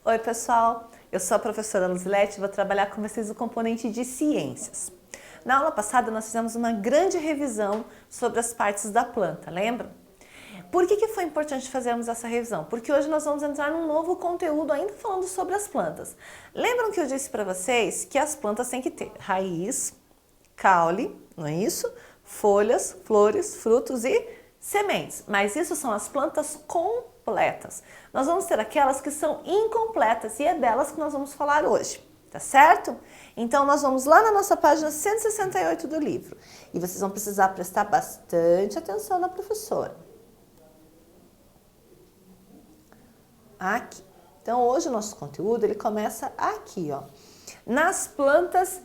Oi pessoal, eu sou a professora Luzilete e vou trabalhar com vocês o componente de ciências. Na aula passada nós fizemos uma grande revisão sobre as partes da planta, lembram? Por que foi importante fazermos essa revisão? Porque hoje nós vamos entrar num novo conteúdo ainda falando sobre as plantas. Lembram que eu disse para vocês que as plantas têm que ter raiz, caule, não é isso? Folhas, flores, frutos e sementes. Mas isso são as plantas completas. Nós vamos ter aquelas que são incompletas e é delas que nós vamos falar hoje, tá certo? Então nós vamos lá na nossa página 168 do livro e vocês vão precisar prestar bastante atenção na professora. Aqui. Então hoje o nosso conteúdo ele começa aqui, ó, nas plantas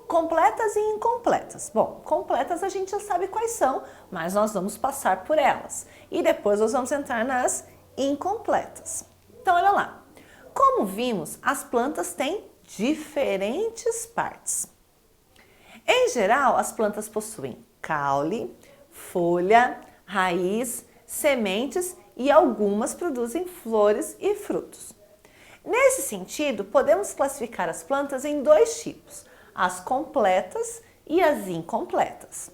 completas e incompletas. Bom, completas a gente já sabe quais são, mas nós vamos passar por elas. E depois nós vamos entrar nas incompletas. Então, olha lá. Como vimos, as plantas têm diferentes partes. Em geral, as plantas possuem caule, folha, raiz, sementes e algumas produzem flores e frutos. Nesse sentido, podemos classificar as plantas em dois tipos, as completas e as incompletas.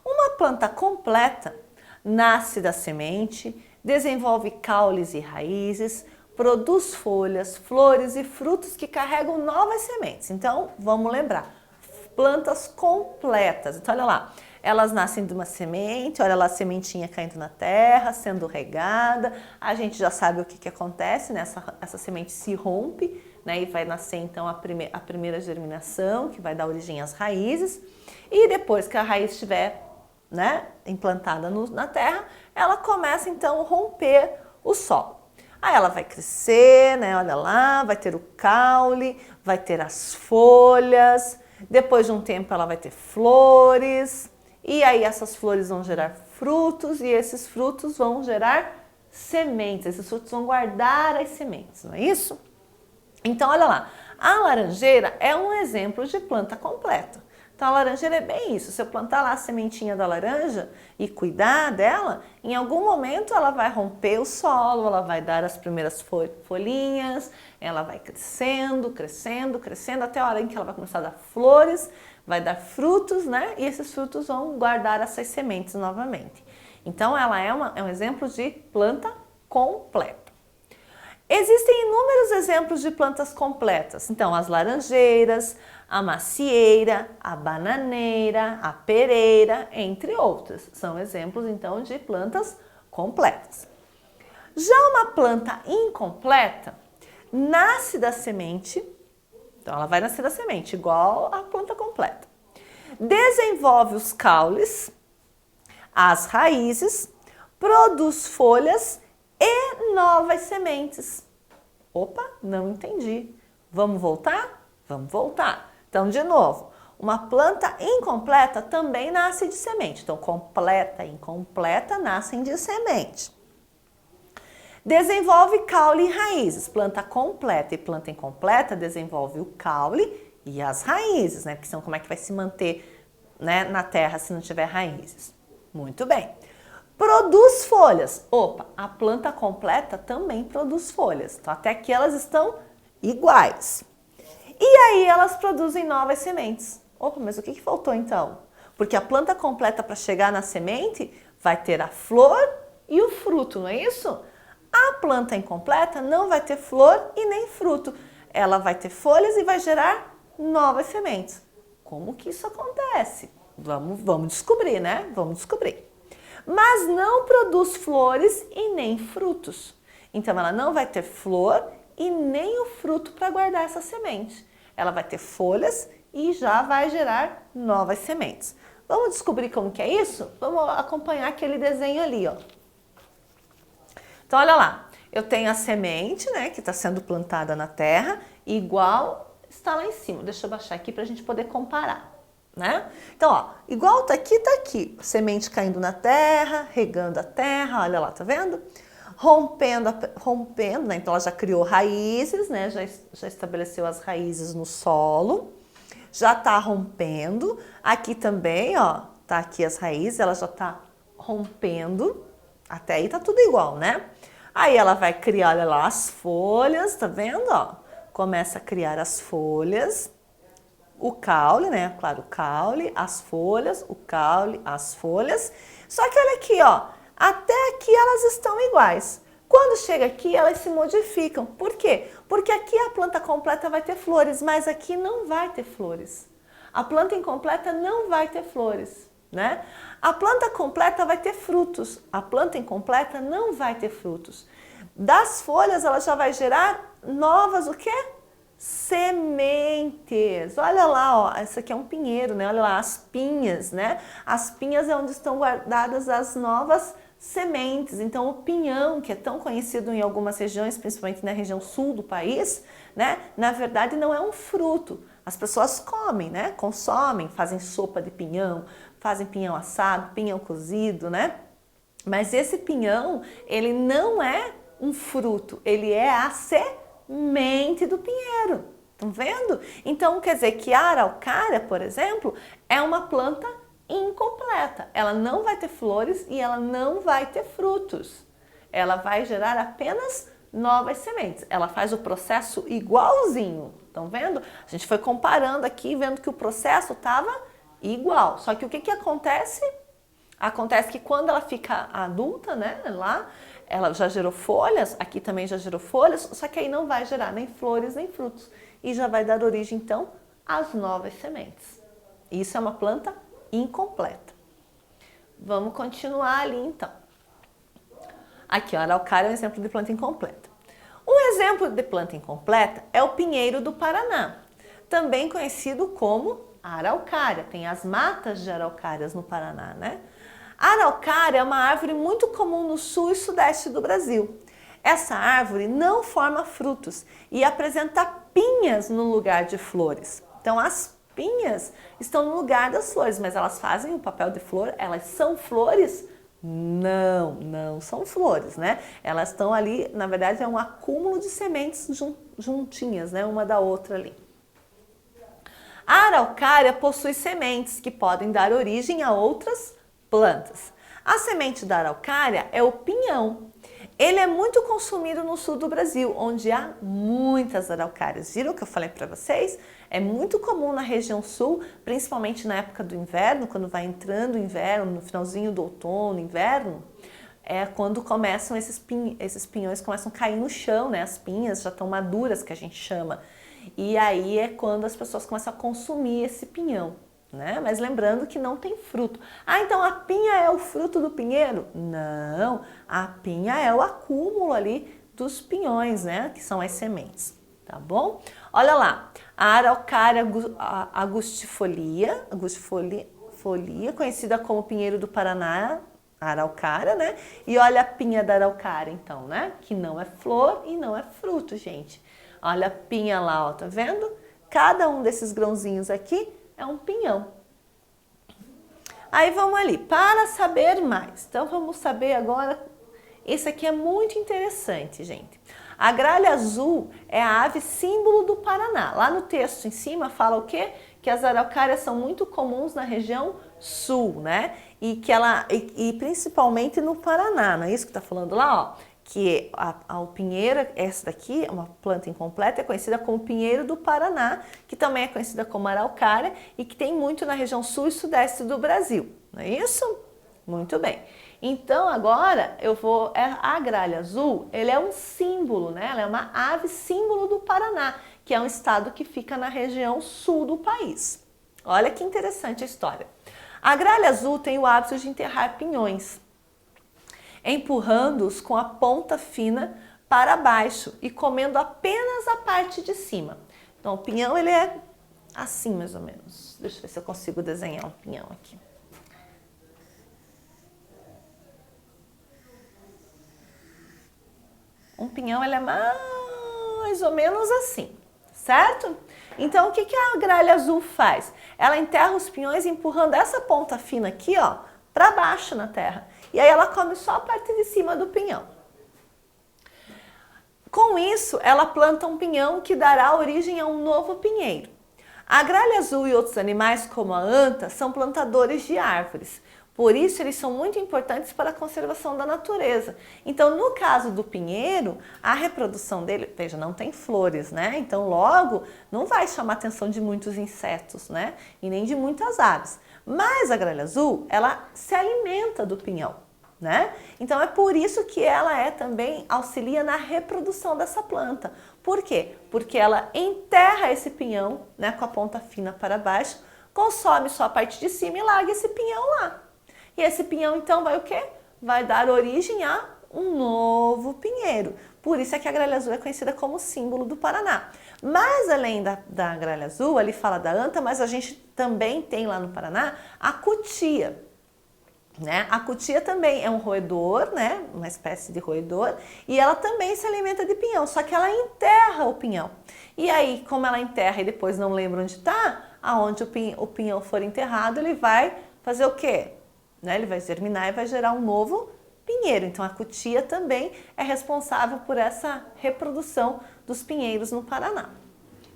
Uma planta completa nasce da semente, desenvolve caules e raízes, produz folhas, flores e frutos que carregam novas sementes. Então, vamos lembrar, plantas completas. Então, olha lá, elas nascem de uma semente, olha lá a sementinha caindo na terra, sendo regada. A gente já sabe o que acontece, né? Essa semente se rompe, né? E vai nascer então a primeira germinação, que vai dar origem às raízes. E depois que a raiz estiver, né, implantada na terra, ela começa então a romper o solo. Aí ela vai crescer, né? Olha lá, vai ter o caule, vai ter as folhas. Depois de um tempo ela vai ter flores. E aí essas flores vão gerar frutos e esses frutos vão gerar sementes. Esses frutos vão guardar as sementes, não é isso? Então, olha lá, a laranjeira é um exemplo de planta completa. Então, a laranjeira é bem isso. Se eu plantar lá a sementinha da laranja e cuidar dela, em algum momento ela vai romper o solo, ela vai dar as primeiras folhinhas, ela vai crescendo, crescendo, crescendo, até a hora em que ela vai começar a dar flores, vai dar frutos, né? E esses frutos vão guardar essas sementes novamente. Então, ela é um exemplo de planta completa. Existem inúmeros exemplos de plantas completas. Então, as laranjeiras, a macieira, a bananeira, a pereira, entre outras. São exemplos, então, de plantas completas. Já uma planta incompleta nasce da semente. Então, ela vai nascer da semente, igual a planta completa. Desenvolve os caules, as raízes, produz folhas e novas sementes. Opa, não entendi. Vamos voltar? Vamos voltar. Então, de novo, uma planta incompleta também nasce de semente. Então, completa e incompleta nascem de semente. Desenvolve caule e raízes. Planta completa e planta incompleta desenvolve o caule e as raízes, né? Que são como é que vai se manter, né, na terra se não tiver raízes. Muito bem. Produz folhas. Opa, a planta completa também produz folhas. Então, até aqui elas estão iguais. E aí elas produzem novas sementes. Opa, mas o que faltou então? Porque a planta completa, para chegar na semente, vai ter a flor e o fruto, não é isso? A planta incompleta não vai ter flor e nem fruto. Ela vai ter folhas e vai gerar novas sementes. Como que isso acontece? Vamos descobrir, né? Vamos descobrir. Mas não produz flores e nem frutos. Então, ela não vai ter flor e nem o fruto para guardar essa semente. Ela vai ter folhas e já vai gerar novas sementes. Vamos descobrir como que é isso? Vamos acompanhar aquele desenho ali, ó. Então, olha lá, eu tenho a semente, né, que está sendo plantada na terra, igual está lá em cima. Deixa eu baixar aqui para a gente poder comparar, né? Então, ó, igual tá aqui. Semente caindo na terra, regando a terra, olha lá, tá vendo? Rompendo, né? Então, ela já criou raízes, né? Já estabeleceu as raízes no solo, já tá rompendo. Aqui também, ó, tá aqui as raízes, ela já tá rompendo. Até aí tá tudo igual, né? Aí ela vai criar, olha lá, as folhas, tá vendo, ó? Começa a criar as folhas, o caule, né? Claro, o caule, as folhas, o caule, as folhas. Só que olha aqui, ó, até aqui elas estão iguais. Quando chega aqui, elas se modificam. Por quê? Porque aqui a planta completa vai ter flores, mas aqui não vai ter flores. A planta incompleta não vai ter flores, né? A planta completa vai ter frutos. A planta incompleta não vai ter frutos. Das folhas, ela já vai gerar novas o quê? Sementes. Olha lá, ó, essa aqui é um pinheiro, né? Olha lá, as pinhas, né? As pinhas é onde estão guardadas as novas sementes. Então, o pinhão, que é tão conhecido em algumas regiões, principalmente na região sul do país, né? Na verdade, não é um fruto. As pessoas comem, né? Consomem, fazem sopa de pinhão, fazem pinhão assado, pinhão cozido, né? Mas esse pinhão, ele não é um fruto, ele é a semente do pinheiro. Estão vendo? Então, quer dizer que a araucária, por exemplo, é uma planta incompleta. Ela não vai ter flores e ela não vai ter frutos. Ela vai gerar apenas novas sementes. Ela faz o processo igualzinho. Estão vendo? A gente foi comparando aqui, vendo que o processo estava igual. Só que o que acontece? Acontece que quando ela fica adulta, né, lá, ela já gerou folhas, aqui também já gerou folhas, só que aí não vai gerar nem flores nem frutos. E já vai dar origem, então, às novas sementes. Isso é uma planta incompleta. Vamos continuar ali, então. Aqui, ó, a araucária é um exemplo de planta incompleta. Um exemplo de planta incompleta é o pinheiro do Paraná, também conhecido como araucária. Tem as matas de araucárias no Paraná, né? A araucária é uma árvore muito comum no sul e sudeste do Brasil. Essa árvore não forma frutos e apresenta pinhas no lugar de flores. Então, as pinhas estão no lugar das flores, mas elas fazem o papel de flor. Elas são flores? Não, não são flores, né? Elas estão ali, na verdade, é um acúmulo de sementes juntinhas, né? Uma da outra ali. A araucária possui sementes que podem dar origem a outras plantas. A semente da araucária é o pinhão. Ele é muito consumido no sul do Brasil, onde há muitas araucárias. Viram o que eu falei para vocês? É muito comum na região sul, principalmente na época do inverno, quando vai entrando o inverno, no finalzinho do outono, inverno, é quando começam esses pinhões começam a cair no chão, né? As pinhas já estão maduras, que a gente chama. E aí é quando as pessoas começam a consumir esse pinhão, né? Mas lembrando que não tem fruto. Ah, então a pinha é o fruto do pinheiro? Não, a pinha é o acúmulo ali dos pinhões, né? Que são as sementes, tá bom? Olha lá, a araucária angustifolia, conhecida como pinheiro do Paraná, a araucária, né? E olha a pinha da araucária, então, né? Que não é flor e não é fruto, gente. Olha a pinha lá, ó, tá vendo? Cada um desses grãozinhos aqui é um pinhão. Aí vamos ali, para saber mais. Então vamos saber agora, esse aqui é muito interessante, gente. A gralha azul é a ave símbolo do Paraná. Lá no texto em cima fala o quê? Que as araucárias são muito comuns na região sul, né? E principalmente no Paraná, não é isso que tá falando lá, ó? Que o pinheiro, essa daqui, é uma planta incompleta, é conhecida como pinheiro do Paraná, que também é conhecida como araucária e que tem muito na região sul e sudeste do Brasil, não é isso? Muito bem. Então agora a gralha azul, ele é um símbolo, né? Ela é uma ave símbolo do Paraná, que é um estado que fica na região sul do país. Olha que interessante a história. A gralha azul tem o hábito de enterrar pinhões, empurrando-os com a ponta fina para baixo e comendo apenas a parte de cima. Então, o pinhão, ele é assim, mais ou menos. Deixa eu ver se eu consigo desenhar um pinhão aqui. Um pinhão, ele é mais ou menos assim, certo? Então, o que a gralha azul faz? Ela enterra os pinhões empurrando essa ponta fina aqui, ó, para baixo na terra. E aí ela come só a parte de cima do pinhão. Com isso, ela planta um pinhão que dará origem a um novo pinheiro. A gralha azul e outros animais, como a anta, são plantadores de árvores. Por isso, eles são muito importantes para a conservação da natureza. Então, no caso do pinheiro, a reprodução dele, veja, não tem flores, né? Então, logo, não vai chamar a atenção de muitos insetos, né? E nem de muitas aves. Mas a gralha azul, ela se alimenta do pinhão, né? Então, é por isso que ela também auxilia na reprodução dessa planta. Por quê? Porque ela enterra esse pinhão, né, com a ponta fina para baixo, consome só a parte de cima e larga esse pinhão lá. E esse pinhão, então, vai o quê? Vai dar origem a um novo pinheiro. Por isso é que a gralha azul é conhecida como símbolo do Paraná. Mas além da gralha azul, ali fala da anta, mas a gente também tem lá no Paraná a cutia. Né? A cutia também é um roedor, né? Uma espécie de roedor, e ela também se alimenta de pinhão, só que ela enterra o pinhão. E aí, como ela enterra e depois não lembra onde está, aonde o pinhão for enterrado, ele vai fazer o quê? Né? Ele vai germinar e vai gerar um novo pinheiro. Então a cutia também é responsável por essa reprodução dos pinheiros no Paraná.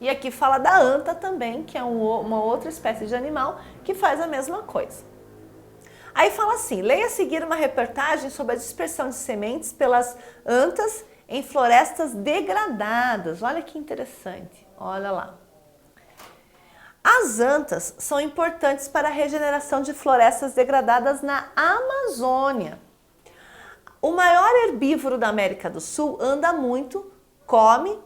E aqui fala da anta também, que é uma outra espécie de animal que faz a mesma coisa. Aí fala assim, leia a seguir uma reportagem sobre a dispersão de sementes pelas antas em florestas degradadas. Olha que interessante, olha lá. As antas são importantes para a regeneração de florestas degradadas na Amazônia. O maior herbívoro da América do Sul anda muito, come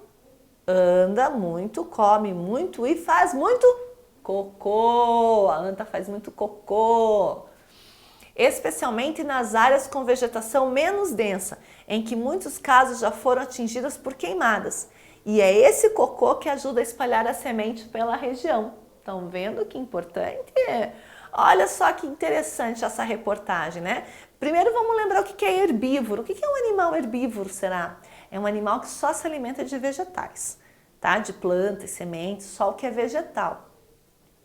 muito e faz muito cocô. A anta faz muito cocô. Especialmente nas áreas com vegetação menos densa, em que muitos casos já foram atingidas por queimadas. E é esse cocô que ajuda a espalhar a semente pela região. Estão vendo que importante? Olha só que interessante essa reportagem, né? Primeiro vamos lembrar o que é herbívoro. O que é um animal herbívoro, será? É um animal que só se alimenta de vegetais, tá? De plantas, sementes, só o que é vegetal.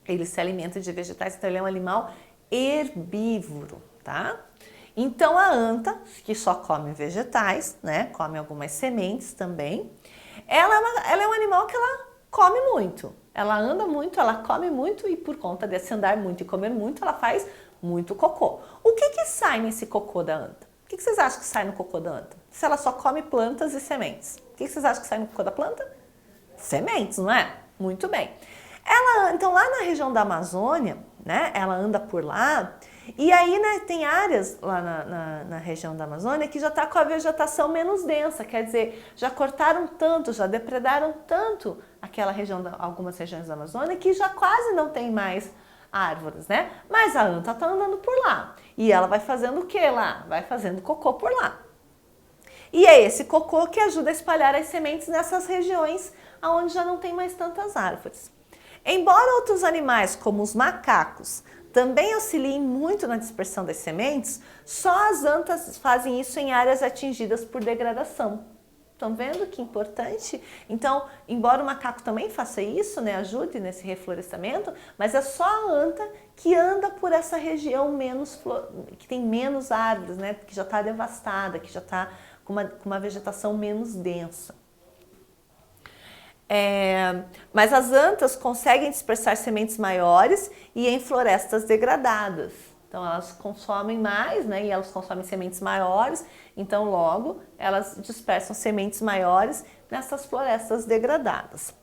Ele se alimenta de vegetais, então ele é um animal herbívoro, tá? Então a anta, que só come vegetais, né? Come algumas sementes também. Ela é um animal que ela come muito. Ela anda muito, ela come muito e por conta desse andar muito e comer muito, ela faz muito cocô. O que sai nesse cocô da anta? O que vocês acham que sai no cocô da anta? Se ela só come plantas e sementes. O que vocês acham que sai no cocô da planta? Sementes, não é? Muito bem. Então lá na região da Amazônia, né, ela anda por lá, e aí, né, tem áreas lá na região da Amazônia que já está com a vegetação menos densa, quer dizer, já cortaram tanto, já depredaram tanto aquela região, algumas regiões da Amazônia, que já quase não tem mais árvores, né? Mas a anta está andando por lá, e ela vai fazendo o que lá? Vai fazendo cocô por lá. E é esse cocô que ajuda a espalhar as sementes nessas regiões onde já não tem mais tantas árvores. Embora outros animais, como os macacos, também auxiliem muito na dispersão das sementes, só as antas fazem isso em áreas atingidas por degradação. Estão vendo que importante? Então, embora o macaco também faça isso, né, ajude nesse reflorestamento, mas é só a anta que anda por essa região que tem menos árvores, né, que já está devastada, que já está com uma vegetação menos densa. Mas as antas conseguem dispersar sementes maiores e em florestas degradadas. Então elas consomem mais, né? E elas consomem sementes maiores, então logo elas dispersam sementes maiores nessas florestas degradadas.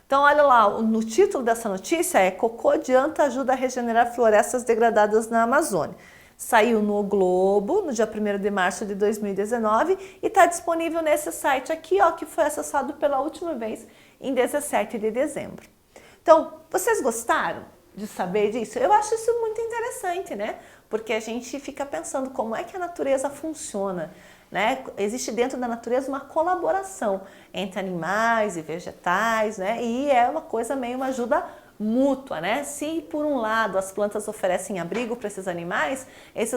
Então olha lá, no título dessa notícia é Cocô de anta ajuda a regenerar florestas degradadas na Amazônia. Saiu no O Globo, no dia 1º de março de 2019 e está disponível nesse site aqui, ó, que foi acessado pela última vez em 17 de dezembro. Então, vocês gostaram de saber disso? Eu acho isso muito interessante, né? Porque a gente fica pensando como é que a natureza funciona, né? Existe dentro da natureza uma colaboração entre animais e vegetais, né? E é uma coisa meio uma ajuda mútua, né? Se por um lado as plantas oferecem abrigo para esses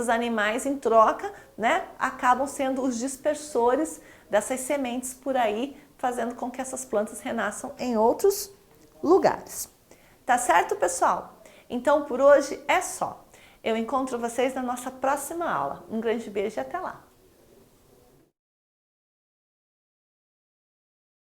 animais em troca, né, acabam sendo os dispersores dessas sementes por aí, fazendo com que essas plantas renasçam em outros lugares. Tá certo, pessoal? Então por hoje é só. Eu encontro vocês na nossa próxima aula. Um grande beijo e até lá!